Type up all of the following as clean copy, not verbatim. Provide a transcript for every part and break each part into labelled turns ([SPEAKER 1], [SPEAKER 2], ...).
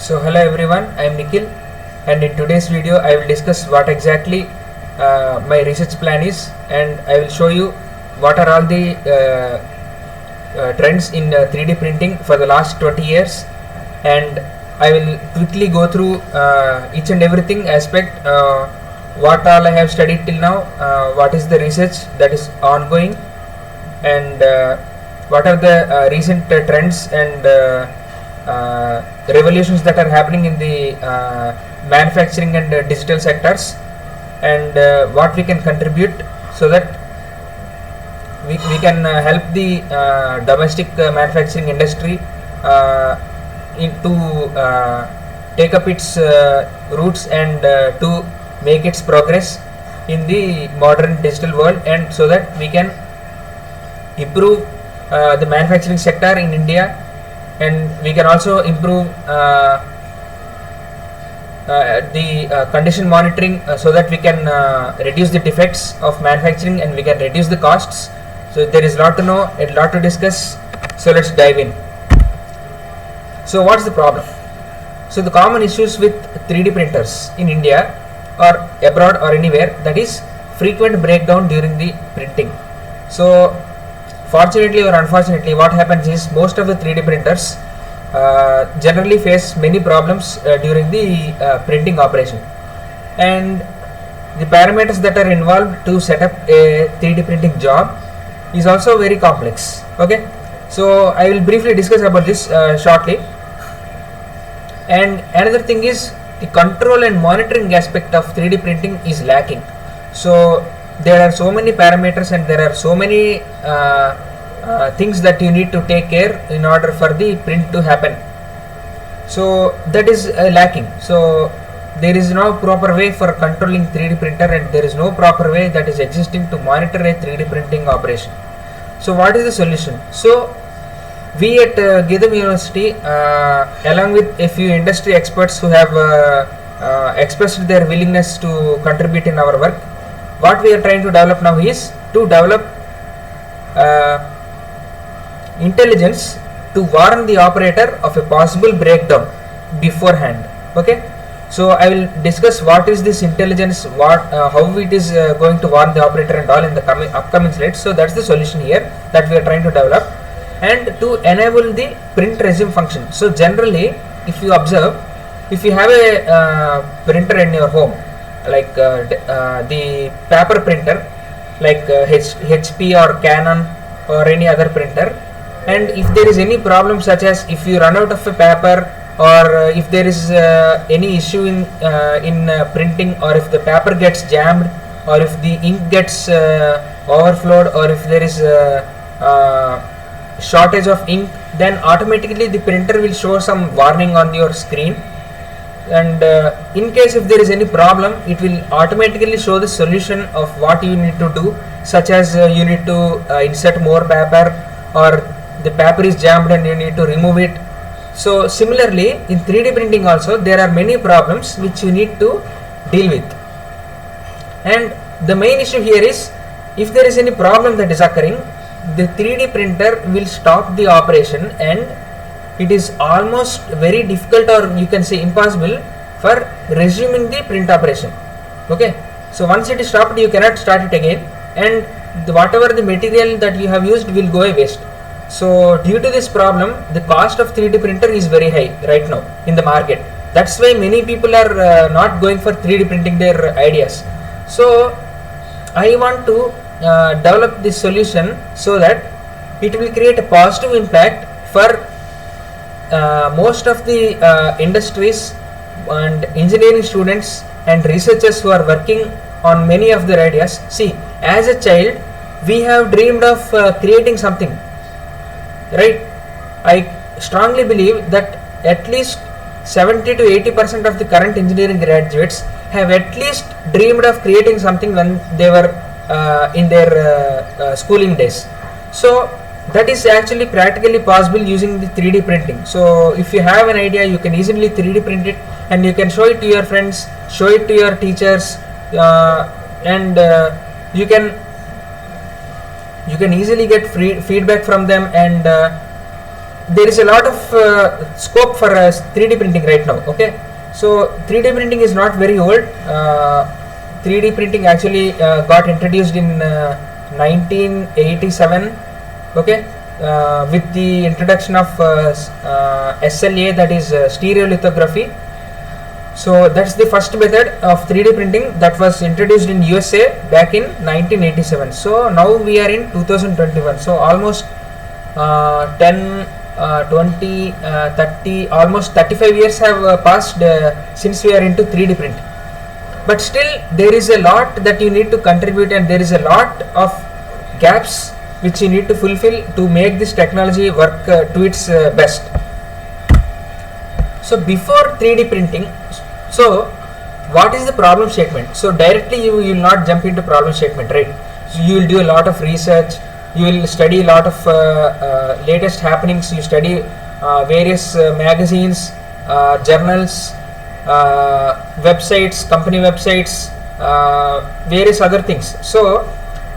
[SPEAKER 1] So hello everyone, I am Nikhil, and in today's video I will discuss what exactly my research plan is, and I will show you what are all the trends in 3D printing for the last 20 years, and I will quickly go through each and everything aspect, what all I have studied till now, what is the research that is ongoing, and what are the recent trends and revolutions that are happening in the manufacturing and digital sectors, and what we can contribute so that we can help the domestic manufacturing industry to take up its roots and to make its progress in the modern digital world, and so that we can improve the manufacturing sector in India, and we can also improve the condition monitoring so that we can reduce the defects of manufacturing and we can reduce the costs. So there is a lot to know, a lot to discuss, so let's dive in. So what's the problem? So the common issues with 3D printers in India or abroad or anywhere, that is frequent breakdown during the printing. So fortunately or unfortunately, what happens is most of the 3D printers generally face many problems during the printing operation, and the parameters that are involved to set up a 3D printing job is also very complex. Okay, so I will briefly discuss about this shortly. And another thing is the control and monitoring aspect of 3D printing is lacking. So there are so many parameters and there are so many things that you need to take care in order for the print to happen. So that is lacking. So there is no proper way for controlling 3D printer, and there is no proper way that is existing to monitor a 3D printing operation. So what is the solution? So we at Githam University, along with a few industry experts who have expressed their willingness to contribute in our work, what we are trying to develop now is to develop intelligence to warn the operator of a possible breakdown beforehand. Okay, so I will discuss what is this intelligence, how it is going to warn the operator and all in the upcoming slides. So that's the solution here that we are trying to develop, and to enable the print resume function. So generally, if you observe, if you have a printer in your home, like the paper printer like HP or Canon or any other printer, and if there is any problem, such as if you run out of a paper, or if there is any issue in printing, or if the paper gets jammed, or if the ink gets overflowed, or if there is shortage of ink, then automatically the printer will show some warning on your screen, and in case if there is any problem, it will automatically show the solution of what you need to do, such as you need to insert more paper, or the paper is jammed and you need to remove it. So similarly in 3D printing also there are many problems which you need to deal with, and the main issue here is, if there is any problem that is occurring, the 3D printer will stop the operation, and it is almost very difficult, or you can say impossible, for resuming the print operation. Okay, so once it is stopped, you cannot start it again, and whatever the material that you have used will go a waste. So due to this problem, the cost of 3D printer is very high right now in the market. That's why many people are not going for 3D printing their ideas. So I want to develop this solution so that it will create a positive impact for most of the industries and engineering students and researchers who are working on many of their ideas. See, as a child, we have dreamed of creating something, right? I strongly believe that at least 70 to 80% of the current engineering graduates have at least dreamed of creating something when they were in their schooling days. So that is actually practically possible using the 3D printing. So if you have an idea, you can easily 3D print it, and you can show it to your friends, show it to your teachers, and you can easily get free feedback from them, and there is a lot of scope for 3D printing right now. Okay, so 3D printing is not very old. 3D printing actually got introduced in 1987. Okay, with the introduction of SLA, that is stereolithography. So that's the first method of 3D printing that was introduced in USA back in 1987. So now we are in 2021. So almost 10, 20, 30, almost 35 years have passed since we are into 3D print. But still there is a lot that you need to contribute, and there is a lot of gaps which you need to fulfill to make this technology work to its best. So before 3D printing, so what is the problem statement? So directly you will not jump into problem statement, right? So you will do a lot of research, you will study a lot of latest happenings, you study various magazines, journals, websites, company websites, various other things. So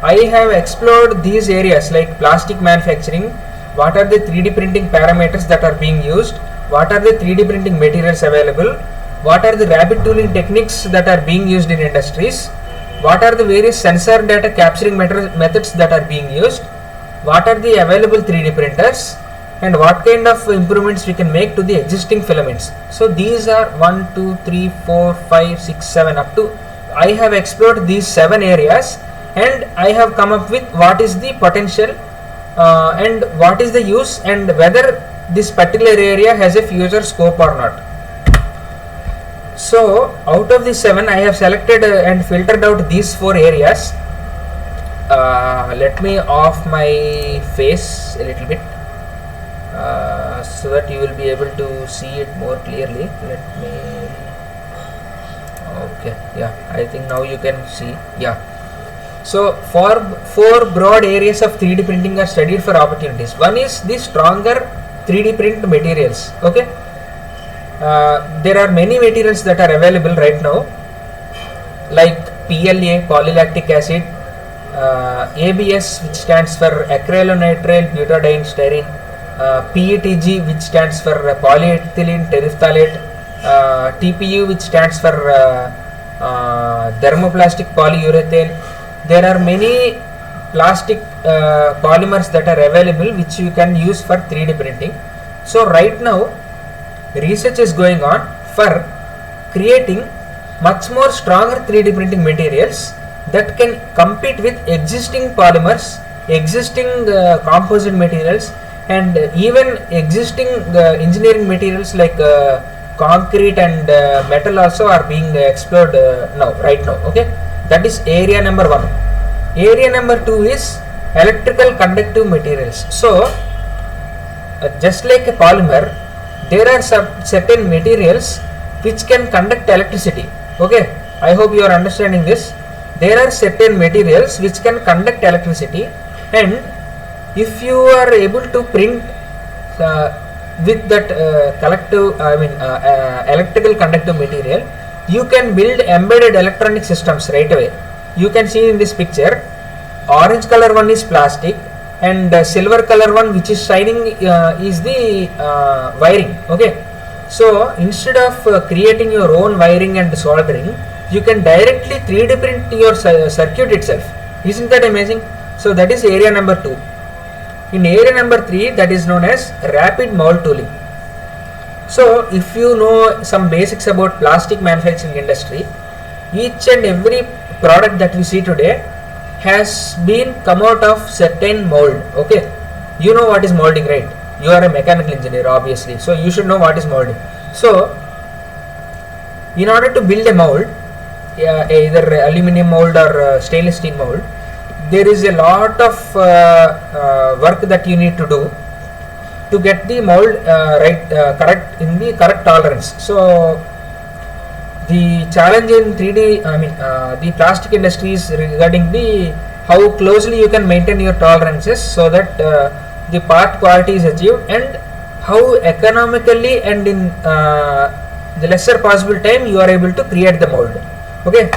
[SPEAKER 1] I have explored these areas like plastic manufacturing. What are the 3D printing parameters that are being used? What are the 3D printing materials available? What are the rapid tooling techniques that are being used in industries? What are the various sensor data capturing methods that are being used? What are the available 3D printers? And what kind of improvements we can make to the existing filaments? So these are 1, 2, 3, 4, 5, 6, 7 up to, I have explored these 7 areas, and I have come up with what is the potential and what is the use, and whether this particular area has a future scope or not. So out of the 7, I have selected and filtered out these 4 areas. Let me off my face a little bit so that you will be able to see it more clearly. Let me, okay, yeah, I think now you can see. Yeah, so 4 broad areas of 3D printing are studied for opportunities. One is the stronger 3D print materials. Okay, there are many materials that are available right now, like PLA, polylactic acid, ABS, which stands for acrylonitrile butadiene styrene, PETG, which stands for polyethylene terephthalate, TPU, which stands for thermoplastic polyurethane. There are many plastic polymers that are available which you can use for 3D printing. So right now research is going on for creating much more stronger 3D printing materials that can compete with existing polymers, existing composite materials, and even existing engineering materials like concrete and metal also are being explored right now. Okay, that is area number 1. Area number 2 is electrical conductive materials. So just like a polymer, there are certain materials which can conduct electricity. Okay, I hope you are understanding this. There are certain materials which can conduct electricity, and if you are able to print with that electrical conductive material, you can build embedded electronic systems right away. You can see in this picture, orange color one is plastic, and silver color one which is shining is the wiring. Okay, so instead of creating your own wiring and soldering, you can directly 3D print your circuit itself. Isn't that amazing? So that is area number 2. In area number 3, that is known as rapid mold tooling. So if you know some basics about plastic manufacturing industry, each and every product that we see today has been come out of certain mold. Okay, you know what is molding, right? You are a mechanical engineer obviously, so you should know what is molding. So in order to build a mold, either aluminum mold or stainless steel mold, there is a lot of work that you need to do to get the mold correct in the correct tolerance. So the challenge in 3D, the plastic industry is regarding the how closely you can maintain your tolerances so that the part quality is achieved, and how economically and in the lesser possible time you are able to create the mold. Okay,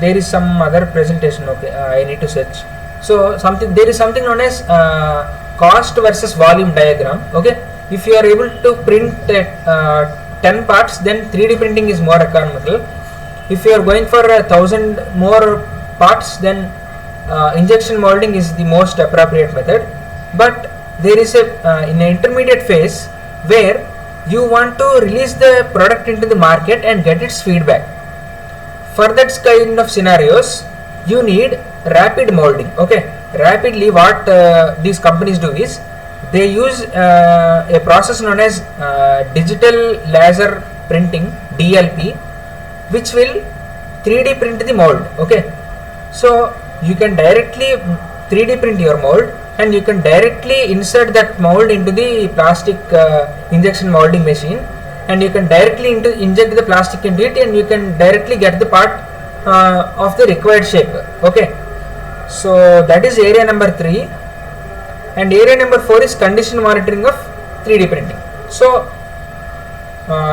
[SPEAKER 1] there is some other presentation. Okay, I need to search. So there is something known as cost versus volume diagram. Okay, if you are able to print 10 parts, then 3D printing is more economical. If you are going for 1,000 more parts, then injection molding is the most appropriate method. But there is a in an intermediate phase where you want to release the product into the market and get its feedback. For that kind of scenarios, you need rapid molding. Okay, rapidly what these companies do is they use a process known as digital laser printing, DLP, which will 3D print the mold. Okay, so you can directly 3D print your mold, and you can directly insert that mold into the plastic injection molding machine, and you can directly inject the plastic into it, and you can directly get the part of the required shape. Okay, so that is area number 3, and area number 4 is condition monitoring of 3D printing. So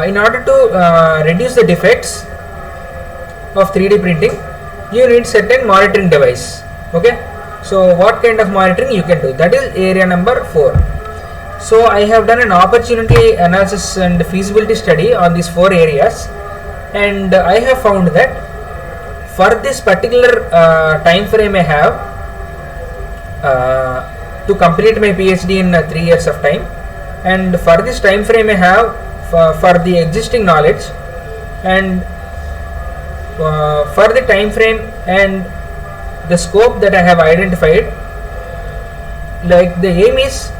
[SPEAKER 1] in order to reduce the defects of 3D printing, you need certain monitoring device. Okay, so what kind of monitoring you can do, that is area number 4. So I have done an opportunity analysis and feasibility study on these 4 areas, and I have found that for this particular time frame I have to complete my PhD in 3 years of time, and for this time frame I have for the existing knowledge, and for the time frame and the scope that I have identified, like the aim is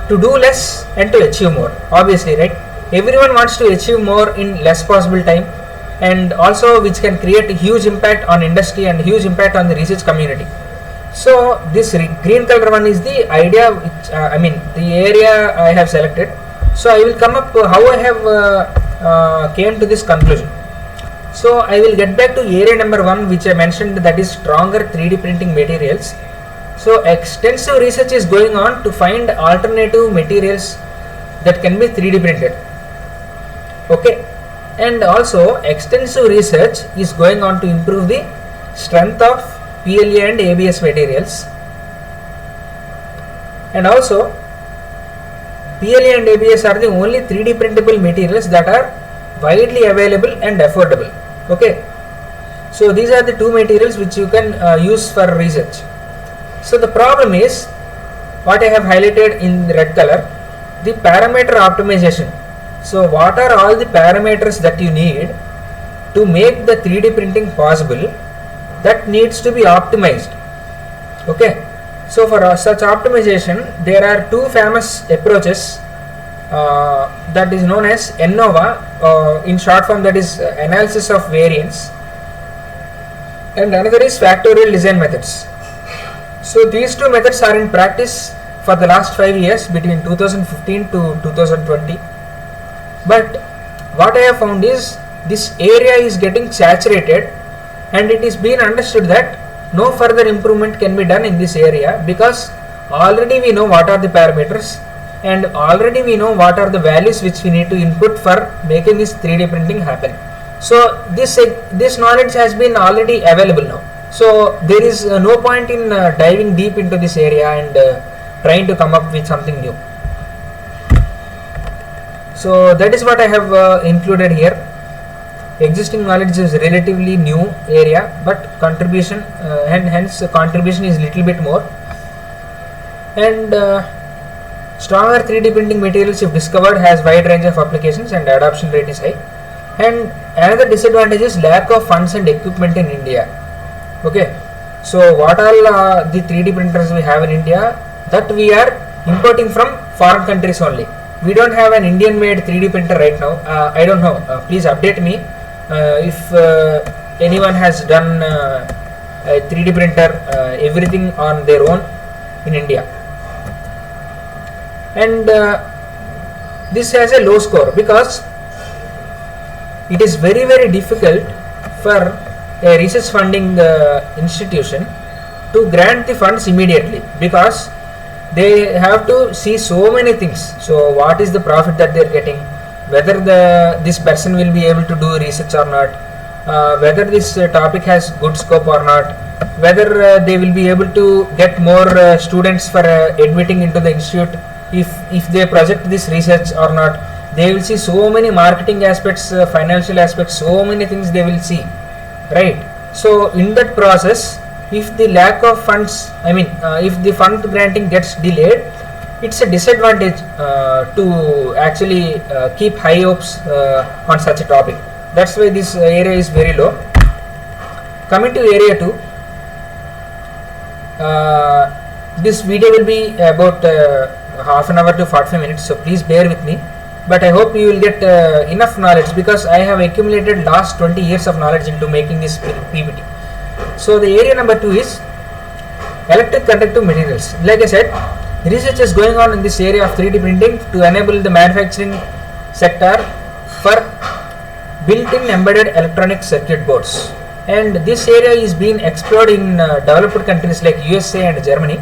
[SPEAKER 1] to do less and to achieve more. Obviously, right? Everyone wants to achieve more in less possible time, and also which can create a huge impact on industry and huge impact on the research community. So this green color one is the idea which the area I have selected. So I will come up how I have came to this conclusion. So I will get back to area number 1, which I mentioned, that is stronger 3D printing materials. So extensive research is going on to find alternative materials that can be 3D printed. Okay, and also extensive research is going on to improve the strength of PLA and ABS materials, and also PLA and ABS are the only 3D printable materials that are widely available and affordable. Okay, so these are the 2 materials which you can use for research. So the problem is what I have highlighted in the red color, the parameter optimization. So what are all the parameters that you need to make the 3D printing possible, that needs to be optimized. Okay, so for such optimization there are 2 famous approaches, that is known as ANOVA, in short form that is analysis of variance, and another is factorial design methods. So these 2 methods are in practice for the last 5 years, between 2015 to 2020. But what I have found is this area is getting saturated, and it is being understood that no further improvement can be done in this area, because already we know what are the parameters, and already we know what are the values which we need to input for making this 3D printing happen. So this knowledge has been already available now. So there is no point in diving deep into this area and trying to come up with something new. So that is what I have included here. Existing knowledge is relatively new area, but contribution and hence contribution is little bit more. And stronger 3D printing materials, if discovered, has wide range of applications and adoption rate is high. And another disadvantage is lack of funds and equipment in India. Okay, so what all the 3D printers we have in India, that we are importing from foreign countries only. We don't have an Indian made 3D printer right now. I don't know, please update me if anyone has done a 3D printer everything on their own in India. And this has a low score because it is very difficult for a research funding institution to grant the funds immediately, because they have to see so many things. So what is the profit that they are getting, whether this person will be able to do research or not, whether this topic has good scope or not, whether they will be able to get more students for admitting into the institute if they project this research or not. They will see so many marketing aspects, financial aspects, so many things they will see, right? So in that process, if the lack of funds, if the fund granting gets delayed, it's a disadvantage to actually keep high hopes on such a topic. That's why this area is very low. Coming to area 2, this video will be about half an hour to 45 minutes, so please bear with me. But I hope you will get enough knowledge, because I have accumulated last 20 years of knowledge into making this PPT. So the area number 2 is electric conductive materials. Like I said, research is going on in this area of 3D printing to enable the manufacturing sector for built-in embedded electronic circuit boards. And this area is being explored in developed countries like USA and Germany.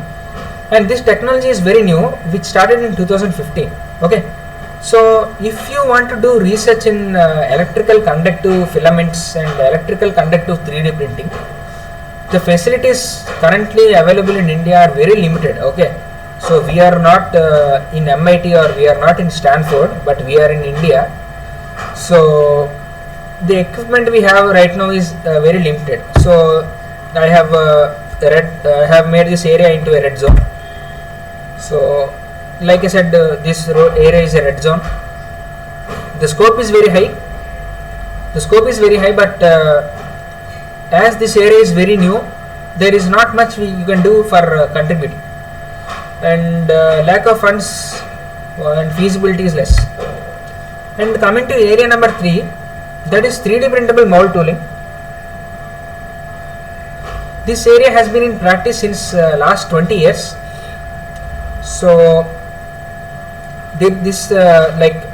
[SPEAKER 1] And this technology is very new, which started in 2015. Okay. So if you want to do research in electrical conductive filaments and electrical conductive 3D printing, the facilities currently available in India are very limited. Okay, so we are not in MIT or we are not in Stanford, but we are in India. So the equipment we have right now is very limited. So I have made this area into a red zone. So like I said, this area is a red zone. The scope is very high. But as this area is very new, there is not much you can do for contributing, and lack of funds and feasibility is less. And coming to area number 3, that is 3D printable mold tooling. This area has been in practice since last 20 years. So this like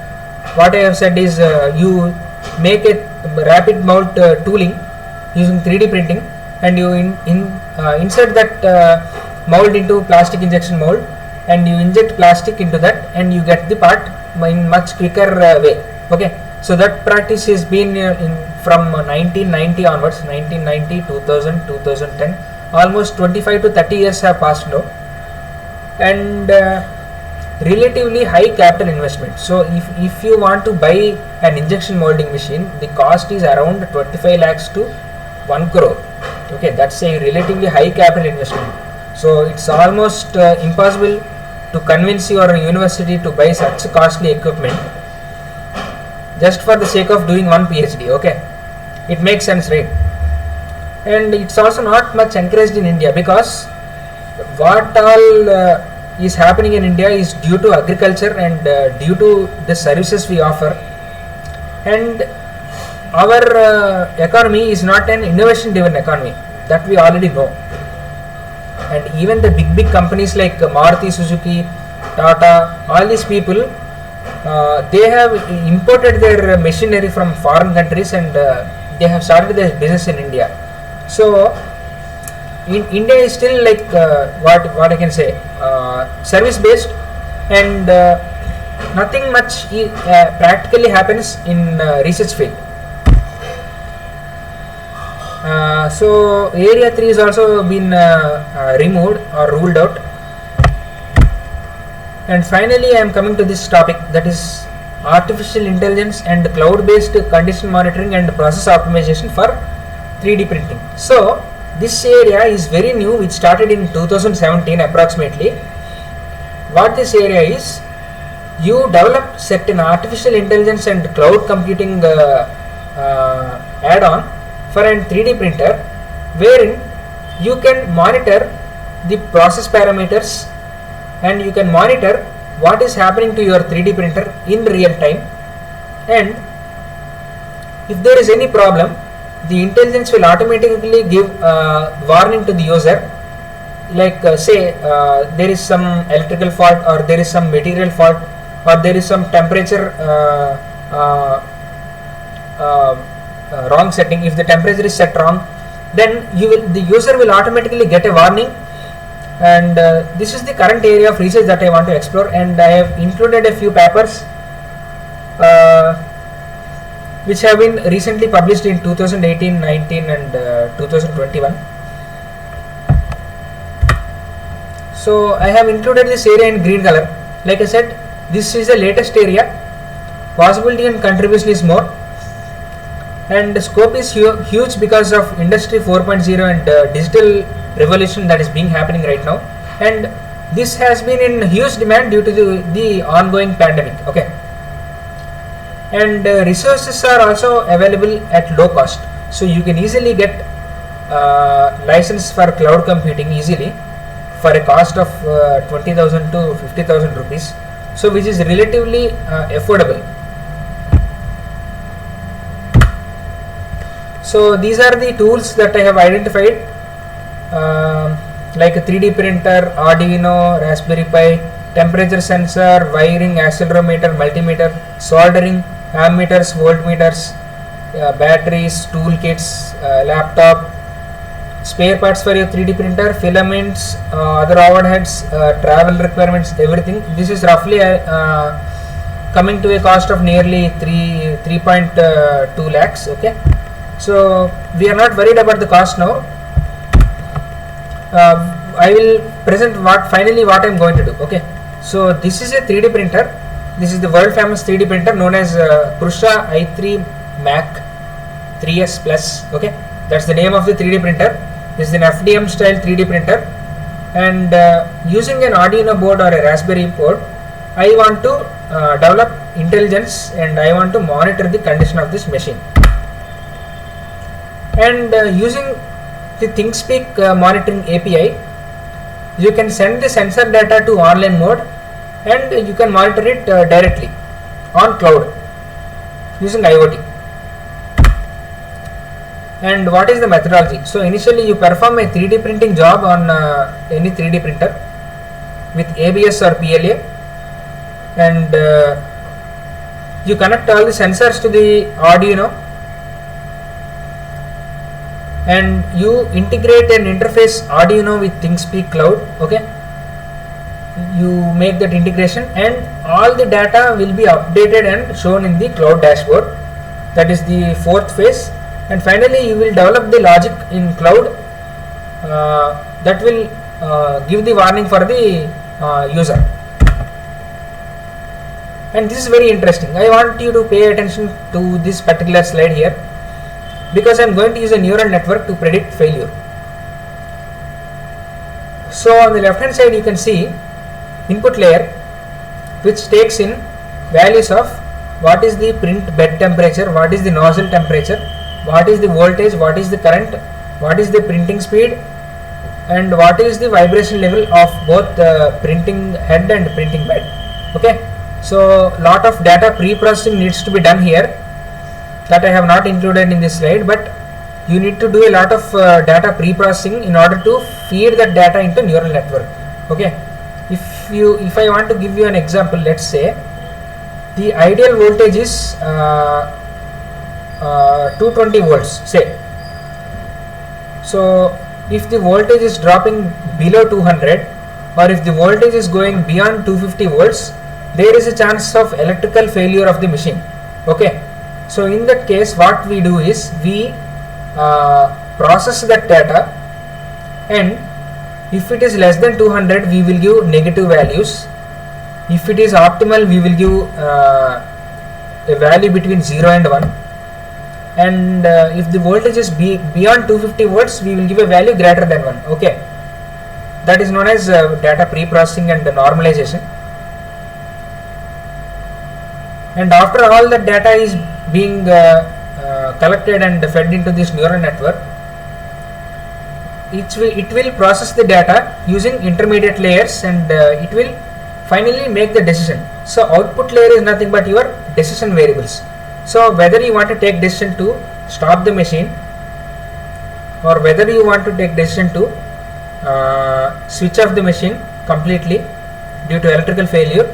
[SPEAKER 1] what I have said is you make a rapid mold tooling using 3D printing, and you insert that mold into plastic injection mold, and you inject plastic into that, and you get the part in much quicker way. Okay, so that practice has been from 1990 onwards, 1990, 2000, 2010, almost 25 to 30 years have passed now, and relatively high capital investment. So if you want to buy an injection molding machine, the cost is around 25 lakhs to 1 crore. Okay, that's a relatively high capital investment. So it's almost impossible to convince your university to buy such costly equipment just for the sake of doing one PhD. Okay, it makes sense, right? And it's also not much encouraged in India, because what all is happening in India is due to agriculture and due to the services we offer, and our economy is not an innovation driven economy, that we already know. And even the big companies like Maruti Suzuki, Tata, all these people, they have imported their machinery from foreign countries, and they have started their business in India. So in India is still like what I can say, service based, and nothing much practically happens in research field. So area 3 is also been removed or ruled out. And finally I am coming to this topic, that is artificial intelligence and cloud based condition monitoring and process optimization for 3D printing. So this area is very new, which started in 2017 approximately. What this area is, you develop certain artificial intelligence and cloud computing add-on for a 3D printer, wherein you can monitor the process parameters and you can monitor what is happening to your 3D printer in real time, and if there is any problem, the intelligence will automatically give warning to the user, like say there is some electrical fault, or there is some material fault, or there is some temperature wrong setting. If the temperature is set wrong, then the user will automatically get a warning. And this is the current area of research that I want to explore, and I have included a few papers which have been recently published in 2018, 19 and 2021. So I have included this area in green color. Like I said, this is the latest area. Possibility and contribution is more, and the scope is huge because of Industry 4.0 and digital revolution that is being happening right now, and this has been in huge demand due to the ongoing pandemic. Okay, and resources are also available at low cost, so you can easily get license for cloud computing easily for a cost of 20,000 to 50,000 rupees, so which is relatively affordable. So these are the tools that I have identified, like a 3D printer, Arduino, Raspberry Pi, temperature sensor, wiring, accelerometer, multimeter, soldering, ammeters, voltmeters, batteries, toolkits, laptop, spare parts for your 3D printer, filaments, other overheads, travel requirements, everything. This is roughly coming to a cost of nearly 3.2 lakhs. Okay, so we are not worried about the cost now. I will present what I am going to do. Okay, so this is a 3D printer. This is the world famous 3D printer known as Prusa i3 Mac 3s Plus. Okay, that's the name of the 3D printer. This is an FDM style 3D printer, and using an Arduino board or a Raspberry board, I want to develop intelligence and I want to monitor the condition of this machine. And using the ThinkSpeak monitoring API, you can send the sensor data to online mode and you can monitor it directly on cloud using IoT. And what is the methodology? So initially you perform a 3D printing job on any 3D printer with ABS or PLA, and you connect all the sensors to the Arduino and you integrate an interface Arduino with ThinkSpeak Cloud. Okay, you make that integration and all the data will be updated and shown in the cloud dashboard. That is the fourth phase. And finally you will develop the logic in cloud that will give the warning for the user. And this is very interesting. I want you to pay attention to this particular slide here, because I am going to use a neural network to predict failure. So on the left hand side you can see input layer, which takes in values of what is the print bed temperature, what is the nozzle temperature, what is the voltage, what is the current, what is the printing speed, and what is the vibration level of both the printing head and printing bed. Okay, so lot of data pre-processing needs to be done here that I have not included in this slide, but you need to do a lot of data pre-processing in order to feed that data into neural network. Okay, if I want to give you an example, let's say the ideal voltage is 220 volts, say. So if the voltage is dropping below 200, or if the voltage is going beyond 250 volts, there is a chance of electrical failure of the machine. Okay, so in that case what we do is we process that data, and if it is less than 200 we will give negative values. If it is optimal we will give a value between 0 and 1, and if the voltage is beyond 250 volts we will give a value greater than 1. Okay, that is known as data pre-processing and normalization. And after all the data is being collected and fed into this neural network, it will process the data using intermediate layers, and it will finally make the decision. So output layer is nothing but your decision variables. So whether you want to take decision to stop the machine, or whether you want to take decision to switch off the machine completely due to electrical failure,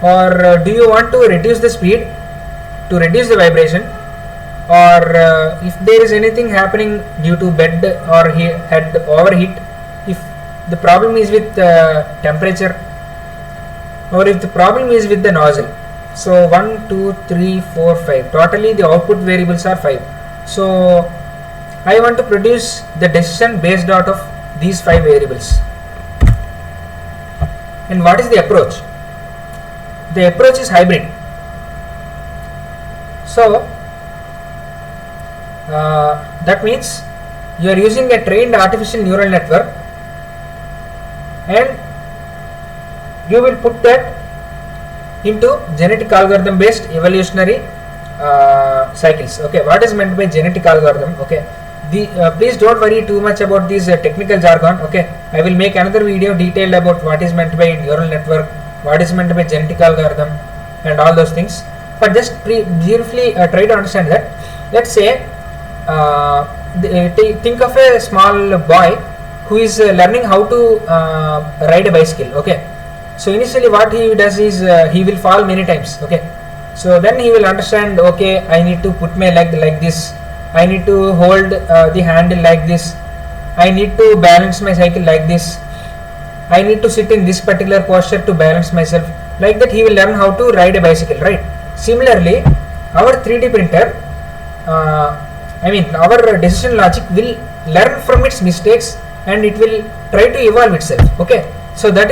[SPEAKER 1] or do you want to reduce the speed to reduce the vibration, or if there is anything happening due to bed or head overheat, if the problem is with temperature, or if the problem is with the nozzle. So 1, 2, 3, 4, 5. Totally the output variables are 5. So I want to produce the decision based out of these 5 variables. And what is the approach? The approach is hybrid. So that means you are using a trained artificial neural network, and you will put that into genetic algorithm based evolutionary cycles. Okay, what is meant by genetic algorithm? Okay, please don't worry too much about this technical jargon. Okay, I will make another video detailed about what is meant by neural network, what is meant by genetic algorithm, and all those things. But just briefly try to understand that. Let's say think of a small boy who is learning how to ride a bicycle. Okay, so initially what he does is he will fall many times. Okay, so then he will understand, okay, I need to put my leg like this, I need to hold the handle like this, I need to balance my cycle like this, I need to sit in this particular posture to balance myself. Like that he will learn how to ride a bicycle, right? Similarly, our 3D printer, our decision logic will learn from its mistakes and it will try to evolve itself. Okay, so that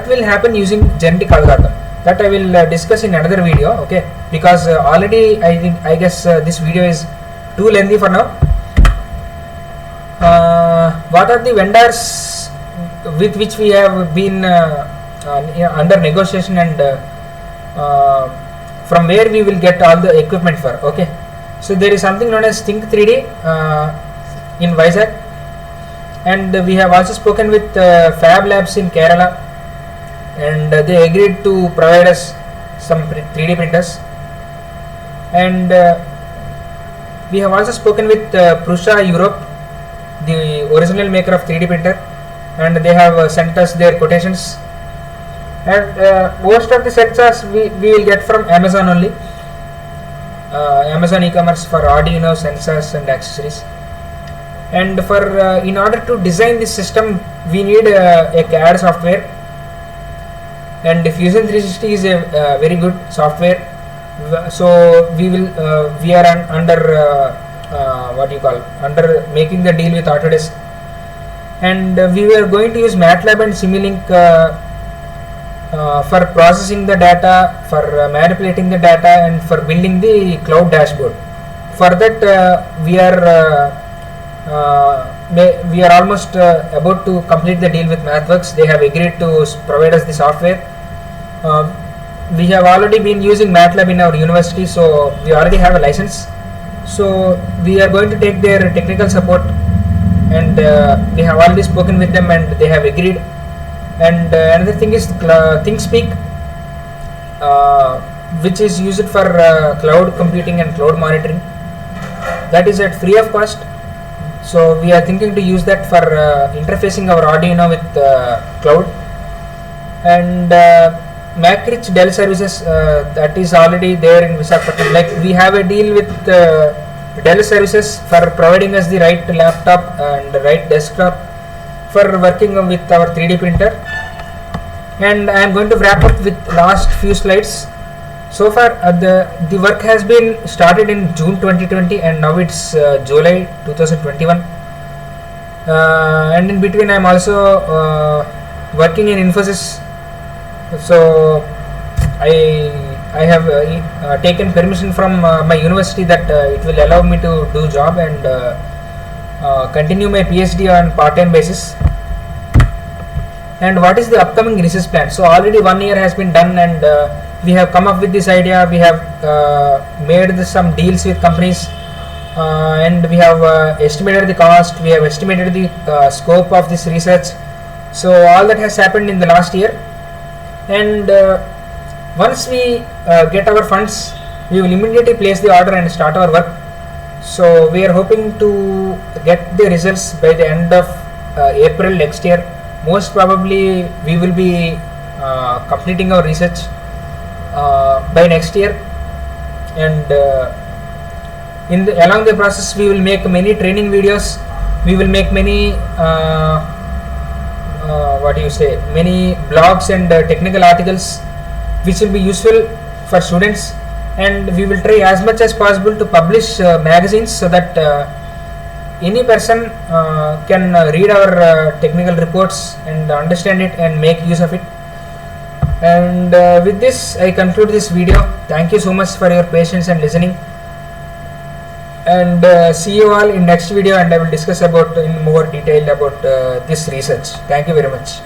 [SPEAKER 1] will happen using genetic algorithm. That I will discuss in another video. Okay, because already I guess this video is too lengthy for now. What are the vendors with which we have been under negotiation, and from where we will get all the equipment for? Okay, so there is something known as Think 3D in Vizag, and we have also spoken with Fab Labs in Kerala, and they agreed to provide us some 3D printers. And we have also spoken with Prusa Europe, the original maker of 3D printer, and they have sent us their quotations. And most of the sensors we will get from Amazon only, Amazon e-commerce for Arduino sensors and accessories. And for in order to design this system, we need a CAD software, and Fusion 360 is a very good software. So we are under under making the deal with Autodesk, and we were going to use MATLAB and Simulink for processing the data, for manipulating the data, and for building the cloud dashboard. For that we are almost about to complete the deal with MathWorks. They have agreed to provide us the software. We have already been using MATLAB in our university, so we already have a license. So we are going to take their technical support, and we have already spoken with them and they have agreed. And another thing is ThinkSpeak, which is used for cloud computing and cloud monitoring. That is at free of cost. So we are thinking to use that for interfacing our Arduino with cloud. And MacRich Dell services, that is already there in Visakhapatnam. Like, we have a deal with Dell services for providing us the right laptop and the right desktop for working with our 3D printer. And I am going to wrap up with last few slides. So far the work has been started in June 2020, and now it's July 2021, and in between I am also working in Infosys. So I have taken permission from my university that it will allow me to do job and continue my PhD on part-time basis. And what is the upcoming research plan? So already 1 year has been done, and we have come up with this idea. We have made some deals with companies, and we have estimated the cost, we have estimated the scope of this research. So all that has happened in the last year, and once we get our funds, we will immediately place the order and start our work. So we are hoping to get the results by the end of April next year. Most probably we will be completing our research by next year, and along the process we will make many training videos, we will make many many blogs and technical articles, which will be useful for students, and we will try as much as possible to publish magazines so that any person can read our technical reports and understand it and make use of it. And with this I conclude this video. Thank you so much for your patience and listening, and see you all in next video, and I will discuss about in more detail about this research. Thank you very much.